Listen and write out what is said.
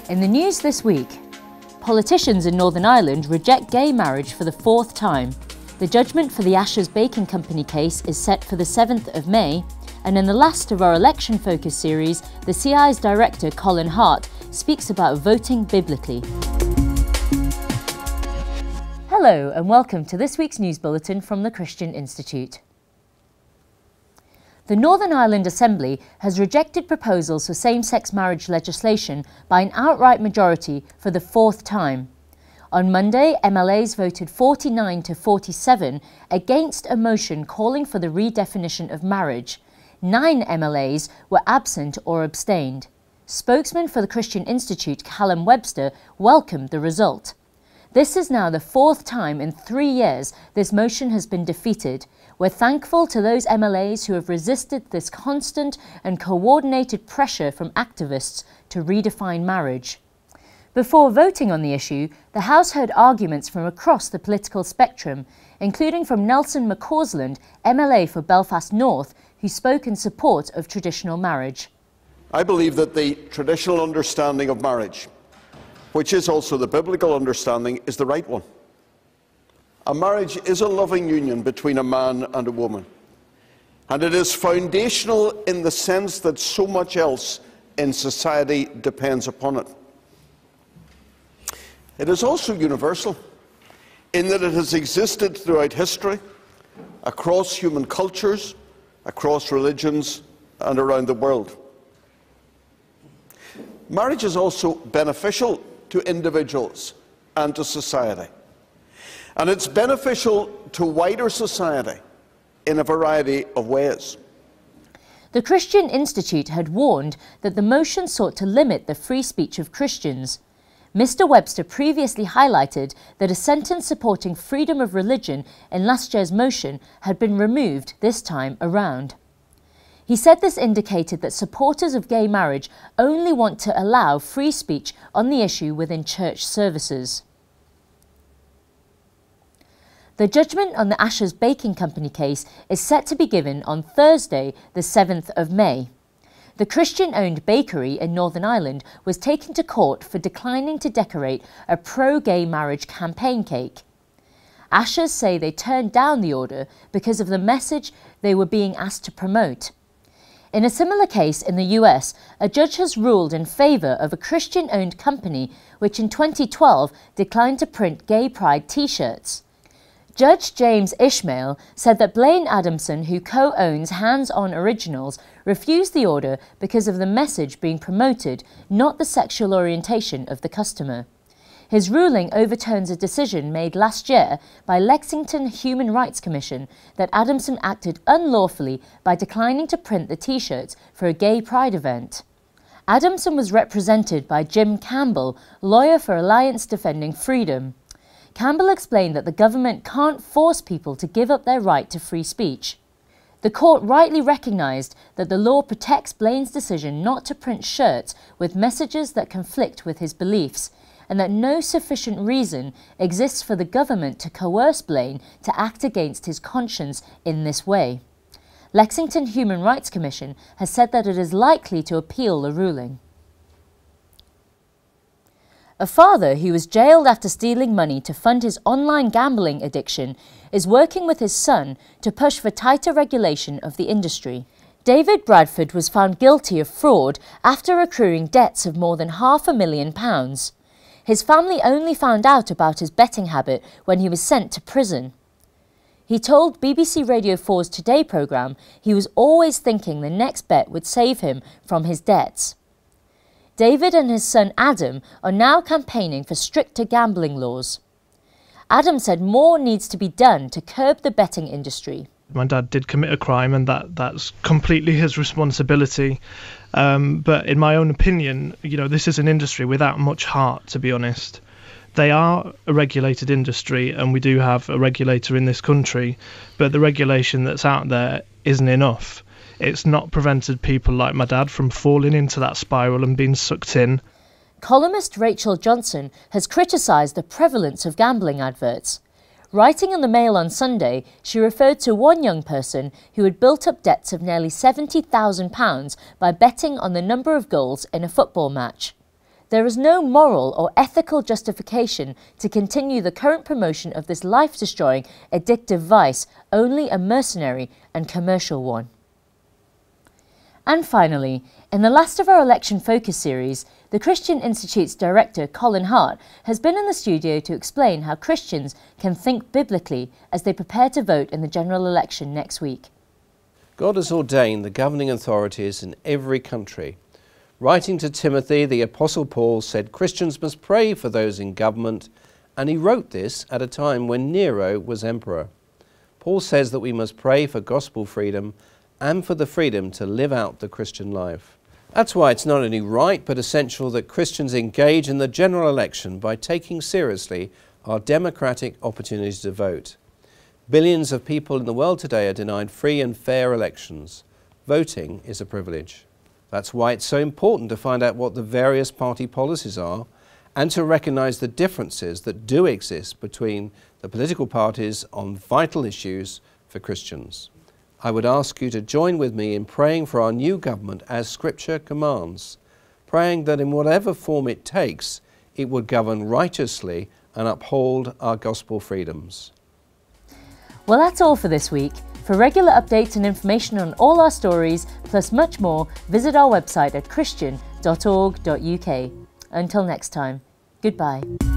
In the news this week, politicians in Northern Ireland reject gay marriage for the fourth time. The judgment for the Ashes Baking Company case is set for the 7th of May, and in the last of our election focus series, the CI's director Colin Hart speaks about voting biblically. Hello and welcome to this week's news bulletin from the Christian Institute. The Northern Ireland Assembly has rejected proposals for same-sex marriage legislation by an outright majority for the fourth time. On Monday, MLAs voted 49 to 47 against a motion calling for the redefinition of marriage. 9 MLAs were absent or abstained. Spokesman for the Christian Institute, Callum Webster, welcomed the result. This is now the fourth time in 3 years this motion has been defeated. We're thankful to those MLAs who have resisted this constant and coordinated pressure from activists to redefine marriage. Before voting on the issue, the House heard arguments from across the political spectrum, including from Nelson McCausland, MLA for Belfast North, who spoke in support of traditional marriage. I believe that the traditional understanding of marriage, which is also the biblical understanding, is the right one. A marriage is a loving union between a man and a woman, and it is foundational in the sense that so much else in society depends upon it. It is also universal in that it has existed throughout history, across human cultures, across religions, and around the world. Marriage is also beneficial to individuals and to society. And it's beneficial to wider society in a variety of ways. The Christian Institute had warned that the motion sought to limit the free speech of Christians. Mr. Webster previously highlighted that a sentence supporting freedom of religion in last year's motion had been removed this time around. He said this indicated that supporters of gay marriage only want to allow free speech on the issue within church services. The judgment on the Ashes Baking Company case is set to be given on Thursday, the 7th of May. The Christian-owned bakery in Northern Ireland was taken to court for declining to decorate a pro-gay marriage campaign cake. Ashes say they turned down the order because of the message they were being asked to promote. In a similar case in the US, a judge has ruled in favour of a Christian-owned company which in 2012 declined to print gay pride t-shirts. Judge James Ishmael said that Blaine Adamson, who co-owns Hands On Originals, refused the order because of the message being promoted, not the sexual orientation of the customer. His ruling overturns a decision made last year by Lexington Human Rights Commission that Adamson acted unlawfully by declining to print the t-shirts for a gay pride event. Adamson was represented by Jim Campbell, lawyer for Alliance Defending Freedom. Campbell explained that the government can't force people to give up their right to free speech. The court rightly recognised that the law protects Blaine's decision not to print shirts with messages that conflict with his beliefs, and that no sufficient reason exists for the government to coerce Blaine to act against his conscience in this way. Lexington Human Rights Commission has said that it is likely to appeal the ruling. A father who was jailed after stealing money to fund his online gambling addiction is working with his son to push for tighter regulation of the industry. David Bradford was found guilty of fraud after accruing debts of more than £500,000. His family only found out about his betting habit when he was sent to prison. He told BBC Radio 4's Today programme he was always thinking the next bet would save him from his debts. David and his son Adam are now campaigning for stricter gambling laws. Adam said more needs to be done to curb the betting industry. My dad did commit a crime and that's completely his responsibility. But in my own opinion, this is an industry without much heart, to be honest. They are a regulated industry and we do have a regulator in this country, but the regulation that's out there isn't enough. It's not prevented people like my dad from falling into that spiral and being sucked in. Columnist Rachel Johnson has criticised the prevalence of gambling adverts. Writing in the Mail on Sunday, she referred to one young person who had built up debts of nearly £70,000 by betting on the number of goals in a football match. There is no moral or ethical justification to continue the current promotion of this life-destroying, addictive vice, only a mercenary and commercial one. And finally, in the last of our election focus series, the Christian Institute's director, Colin Hart, has been in the studio to explain how Christians can think biblically as they prepare to vote in the general election next week. God has ordained the governing authorities in every country. Writing to Timothy, the Apostle Paul said Christians must pray for those in government, and he wrote this at a time when Nero was emperor. Paul says that we must pray for gospel freedom and for the freedom to live out the Christian life. That's why it's not only right but essential that Christians engage in the general election by taking seriously our democratic opportunities to vote. Billions of people in the world today are denied free and fair elections. Voting is a privilege. That's why it's so important to find out what the various party policies are and to recognise the differences that do exist between the political parties on vital issues for Christians. I would ask you to join with me in praying for our new government as Scripture commands, praying that in whatever form it takes, it would govern righteously and uphold our gospel freedoms. Well, that's all for this week. For regular updates and information on all our stories, plus much more, visit our website at christian.org.uk. Until next time, goodbye.